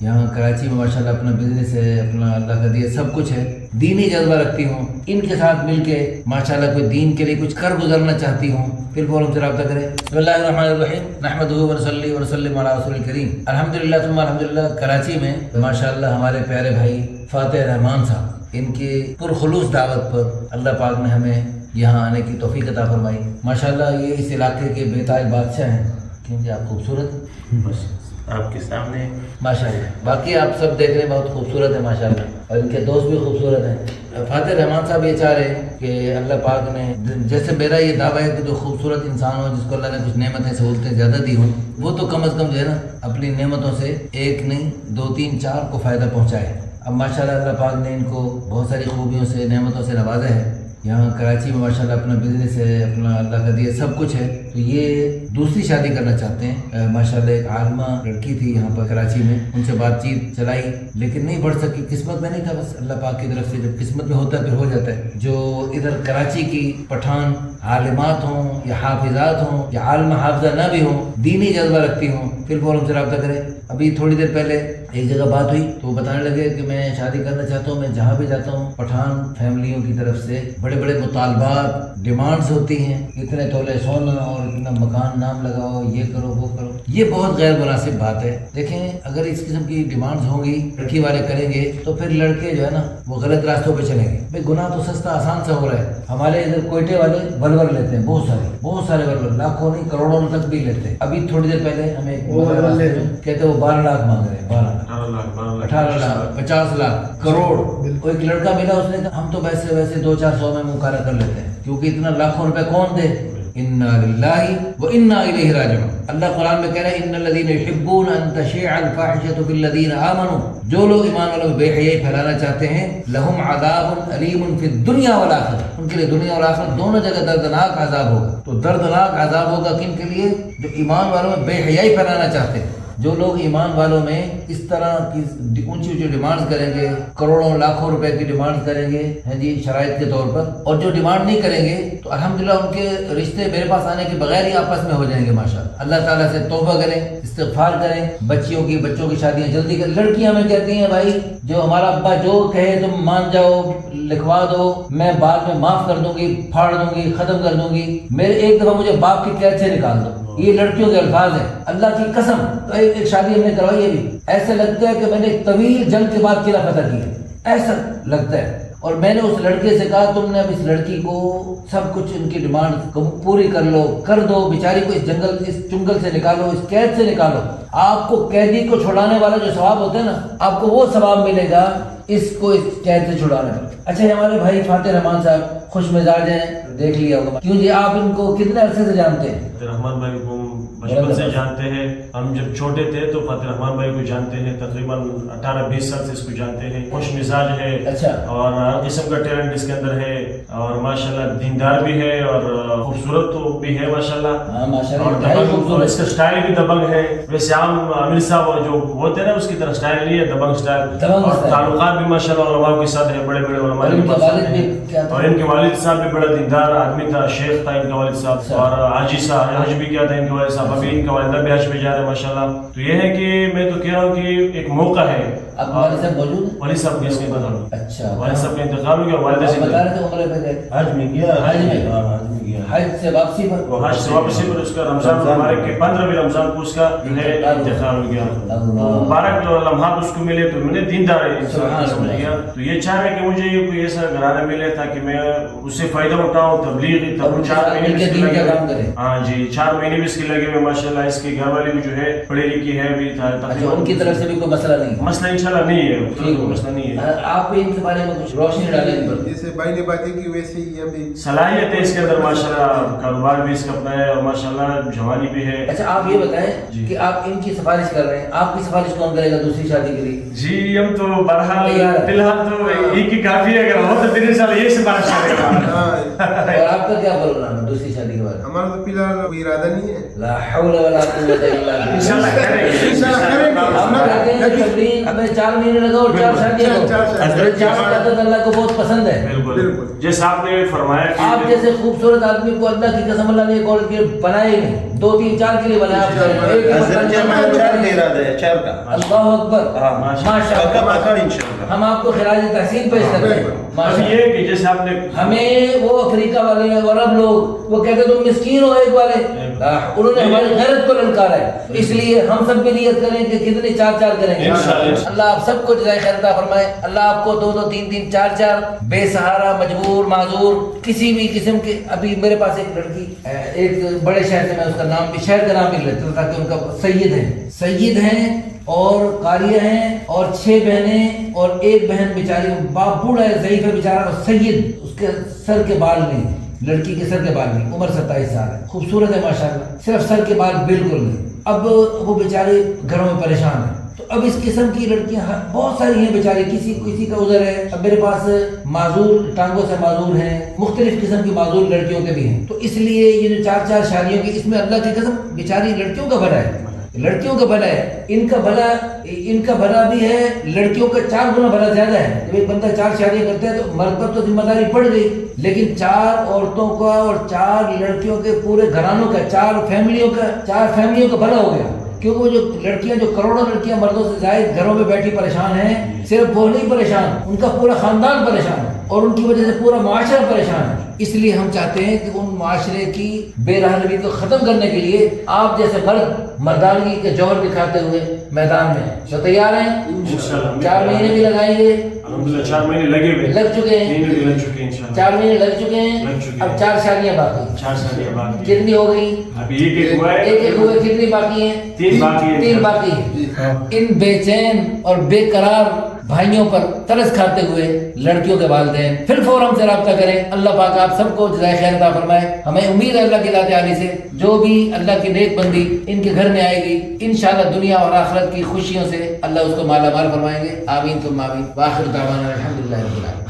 यहाँ कराची में माशाल्लाह अपना बिजनेस है, अपना अल्लाह का दिया सब कुछ है। दीनी जज्बा रखती हूँ, इनके साथ मिलके माशाल्लाह कोई दीन के लिए कुछ कर गुजरना चाहती हूँ, फिर वो हमसे रब्ता करें। बिस्मिल्लाहिर्रहमानिर्रहीम, नहमदुहु व नसल्ली व नसल्लिम अला रसूलिल करीम। अल्हम्दुलिल्लाह सुम्मा अल्हम्दुलिल्लाह, कराची में माशाल्लाह हमारे प्यारे भाई फातिह रहमान साहब, इनकी पुरखुलूस दावत पर अल्लाह पाक ने हमें यहाँ आने की तौफीक अता फरमाई। माशाल्लाह ये इस इलाके के बेताज बादशाह हैं, क्योंकि आप खूबसूरत बस आपके सामने माशाल्लाह। बाकी आप सब देख रहे हैं बहुत खूबसूरत है माशाल्लाह, और इनके दोस्त भी खूबसूरत हैं। फातिह रहमान साहब ये चाह रहे हैं कि अल्लाह पाक ने, जैसे मेरा ये दावा है कि जो खूबसूरत इंसान हो, जिसको अल्लाह ने कुछ नेमतें सहूलतें ज़्यादा दी हों, वो तो कम अज़ कम जो है ना अपनी नेमतों से एक नहीं 2 3 4 को फ़ायदा पहुँचाए। अब माशाल्लाह अल्लाह पाक ने इनको बहुत सारी खूबियों से नेमतों से नवाजा है। यहाँ कराची में माशाल्लाह अपना बिजनेस है, अपना अल्लाह का दिया सब कुछ है। तो ये दूसरी शादी करना चाहते हैं। माशाल्लाह एक आलिमा लड़की थी यहाँ पर कराची में, उनसे बातचीत चलाई लेकिन नहीं बढ़ सकी, किस्मत में नहीं था। बस अल्लाह पाक की तरफ से जब किस्मत में होता है फिर हो जाता है। जो इधर कराची की पठान आलिमात हों या हाफिजात हों या आलिमा हाफिजा ना भी हों, दीनी जज्बा रखती हों, फिर वो हमसे रब्ता करें। अभी थोड़ी देर पहले एक जगह बात हुई तो वो बताने लगे कि मैं शादी करना चाहता हूँ, मैं जहाँ भी जाता हूँ पठान फैमिलियों की तरफ से बड़े बड़े मुतालबात डिमांड्स होती हैं, इतने तोले सोना और इतना मकान नाम लगाओ, ये करो वो करो। ये बहुत गैर मुनासिब बात है। देखें, अगर इस किस्म की डिमांड्स होंगी लड़की वाले करेंगे तो फिर लड़के जो है ना वो गलत रास्तों पे चलेंगे। भाई गुनाह तो सस्ता आसान सा हो रहा है। हमारे इधर कोयटे वाले वलवर लेते हैं, बहुत सारे वलवर, लाखों नहीं करोड़ों तक भी लेते हैं। अभी थोड़ी देर पहले हमें कहते वो 12 लाख मांग रहे हैं, 18 लाख 50 लाख करोड़। वो एक लड़का मिला, उसने कहा हम तो वैसे 2-400 में मुकारा कर लेते हैं, क्योंकि इतना लाखों रुपए कौन दे। इन्ना लिल्लाहि व इन्ना इलैहि राजिऊन। अल्लाह कुरान में कह रहा है इन्नल लज़ीना युहिब्बूना अन तशिअल फाहिशतु फिल लज़ीना आमनू, जो लोग ईमान वालों में बेहयाई फैलाना चाहते हैं, लहुम अज़ाबुन अलीमुन फिद दुनिया वल आखिरह, उनके लिए दुनिया और आखिरत दोनों जगह दर्दनाक अज़ाब होगा। तो दर्दनाक अज़ाब होगा किन के लिए? जो ईमान वालों में बेहयाई फैलाना चाहते हैं। जो लोग ईमान वालों में इस तरह की ऊंची डिमांड्स करेंगे, करोड़ों लाखों रुपए की डिमांड्स करेंगे हैं जी शराइत के तौर पर, और जो डिमांड नहीं करेंगे तो अल्हम्दुलिल्लाह उनके रिश्ते मेरे पास आने के बगैर ही आपस में हो जाएंगे माशाअल्लाह। अल्लाह ताला से तौबा करें, इस्तिग़फ़ार करें, बच्चों की शादियां जल्दी करें। लड़कियां हमें कहती हैं भाई जो हमारा अब्बा जो कहे तुम मान जाओ, लिखवा दो, मैं बाद में माफ कर दूंगी, फाड़ दूंगी, खत्म कर दूंगी, मेरे एक दफा मुझे बाप की कैद से निकाल दो। ये लड़कियों के अल्फाज हैं, अल्लाह की कसम। तो एक शादी हमने करवाई है, भी ऐसा लगता है कि मैंने एक तवील जंग के बाद किला फतह की है, ऐसा लगता है। और मैंने उस लड़के से कहा तुमने अब इस लड़की को सब कुछ इनकी डिमांड पूरी कर लो, कर दो, बेचारी को इस चुंगल से निकालो, इस कैद से निकालो। आपको कैदी को छुड़ाने वाला जो सवाब होता है ना, आपको वो सवाब मिलेगा इसको इस कैद से छुड़ाने में। अच्छा, हमारे भाई फातिह रहमान साहब खुश मिजाज हैं, देख लिया होगा। क्यों जी, आप इनको कितने अरसे से जानते हैं? रहमान भाई को बचपन से जानते हैं। हम जब छोटे थे तो फातिह रहमान भाई को जानते हैं, तकरीबन 18-20 साल से इसको जानते हैं। खुश मिजाज है, अच्छा, और हर किस्म का टैलेंट इसके अंदर है, और माशाल्लाह दीनदार भी है और खूबसूरत तो भी है माशाल्लाह। और दबंग, इसका स्टाइल भी दबंग है। वैसे आम आमिर साहब जो होते हैं ना उसकी तरह स्टाइल नहीं है, दबंग स्टाइल। और ताल्लुकात भी माशाल्लाह उलमा के साथ है, बड़े बड़े उलमा के साथ। और इनके वालिद साहब भी बड़ा दीनदार आदमी था, शेख था इनका वालिद साहब, और हाजी साहब हज भी किया था इनके वालिद साहब। अभी इनका वालिदा भी हज पे जा रहे हैं माशाल्लाह। तो ये है कि मैं तो कह रहा हूँ कि एक मौका है। अब वालिद साहब मौजूद है? वालिद साहब किसके बता रहा हूँ? अच्छा, वालिद साहब का इंतकाल हो गया, वालिदा से बता रहे थे उम्र पे गए, हज में गया, हज में गया, हज से वापसी पर, वो हज से वापसी पर उसका रमजान मुबारक के 15वें रमजान को उसका इंतकाल हो गया। मुबारक लम्हात उसको मिले तो मैंने दीनदार इंसान समझ गया। तो ये चाह रहे कि मुझे कोई ऐसा घराना मिले ताकि मैं उससे फायदा उठाऊं, तबलीग 4 महीने भी इसके लगे। हाँ जी, 4 महीने भी इसके लगे हुए माशाल्लाह। इसकी घर वाली भी जो है पढ़ी लिखी है भी। अच्छा, उनकी तरफ से भी कोई मसला नहीं? मसला इंशाल्लाह नहीं है, मसला नहीं है। आप भी इनके बारे में कुछ रोशनी डालें? जैसे भाई ने बातें की वैसे ही अभी सलाहियत है इसके अंदर माशाल्लाह, कारोबार भी इसका अपना है और माशाल्लाह जवानी भी है। अच्छा, आप ये बताएं कि आप इनकी सिफारिश कर रहे हैं, आपकी सिफारिश कौन करेगा दूसरी शादी के लिए? जी, हम तो बहरहाल फिलहाल तो एक ही काफी है, अगर हो तो दिन साल ये सिफारिश करेगा। और आपका क्या प्रोग्राम है दूसरी शादी के बाद? हमारा तो फिलहाल कोई इरादा नहीं है। ला حول ولا قوت الا باللہ. انشاءاللہ کریں گے. ہم کہتے ہیں کہ تبلیغ میں 4 مہینے لگا اور 4 شادیاں کرو. حضرت عبادت اللہ کو بہت پسند ہے. بالکل جیسے آپ نے فرمایا کہ آپ جیسے خوبصورت آدمی کو اللہ کی قسم اللہ نے کال کے بنائے ہی نہیں. 2 3 4 کے لیے بنایا آپ اللہ اکبر. ہم آپ کو خراج تحسین پیش کرتے ہیں. یہ کہ جیسے آپ نے ہمیں وہ افریقہ والے اور عرب لوگ وہ کہتے تم مسکین ہو ایک والے, انہوں نے ہماری غیرت کو للکارا ہے. اس لیے ہم سب بھی نیت کریں کہ کتنے 4 4 کریں گے. اللہ آپ سب کو جزائے خیر عطا فرمائے. اللہ آپ کو 2 2 3 3 4 4 بے سہارا مجبور معذور کسی بھی قسم کے. ابھی میرے پاس ایک لڑکی ایک بڑے شہر سے, میں اس کا نام بھی شہر کا نام بھی لیتا ہوں تاکہ ان کا سید ہیں اور قاریہ ہیں اور 6 بہنیں اور 1 بہن بیچاری باپ بوڑھا ہے ضعیف ہے بیچارہ, اور سید اس کے سر کے بال نہیں, لڑکی کے سر کے بال نہیں, عمر 27 سال ہے, خوبصورت ہے ماشاءاللہ, صرف سر کے بال بالکل نہیں. اب وہ بیچارے گھروں میں پریشان ہیں. تو اب اس قسم کی لڑکیاں بہت ساری ہیں بیچاری, کسی کا عذر ہے. اب میرے پاس معذور ٹانگوں سے معذور ہیں, مختلف قسم کی معذور لڑکیوں کے بھی ہیں. تو اس لیے یہ جو 4 4 شادیوں کی, اس میں اللہ کی قسم بیچاری لڑکیوں کا بھلا ہے, لڑکیوں کا بھلا ہے. ان کا بھلا بھی ہے, لڑکیوں کا 4 گنا بھلا زیادہ ہے. جب ایک بندہ 4 شادیاں کرتا ہے تو مرد پر تو ذمہ داری پڑ گئی, لیکن 4 عورتوں کا اور 4 لڑکیوں کے پورے گھرانوں کا 4 فیملیوں کا بھلا ہو گیا. کیونکہ وہ جو لڑکیاں, جو کروڑوں لڑکیاں مردوں سے زائد گھروں میں بیٹھی پریشان ہیں, صرف وہ نہیں پریشان, ان کا پورا خاندان پریشان ہے اور ان کی وجہ سے پورا معاشرہ پریشان ہے. اس لیے ہم چاہتے ہیں کہ ان معاشرے کی بے راہ روی کو ختم کرنے کے لیے آپ جیسے مردانگی کے جوہر دکھاتے ہوئے میدان میں جو تیار ہیں. 4 مہینے بھی لگائیں گے, الحمدللہ 4 مہینے لگ چکے ہیں. 4 مہینے لگ چکے ہیں. اب 4 شادیاں باقی. کتنی ہو گئی؟ ابھی ایک ہوئے. کتنی باقی ہیں؟ 3 باقی ہیں. ان بے چین اور بے قرار بھائیوں پر ترس کھاتے ہوئے لڑکیوں کے والدین پھر فوراً سے رابطہ کریں. اللہ پاک آپ سب کو جزائے خیر عطا فرمائے. ہمیں امید ہے اللہ کی ذات عالی سے جو بھی اللہ کی نیک بندی ان کے گھر میں آئے گی, انشاءاللہ دنیا اور آخرت کی خوشیوں سے اللہ اس کو مالا مال فرمائیں گے. آمین ثم آمین. وآخر دعوانا الحمدللہ رب العالمین.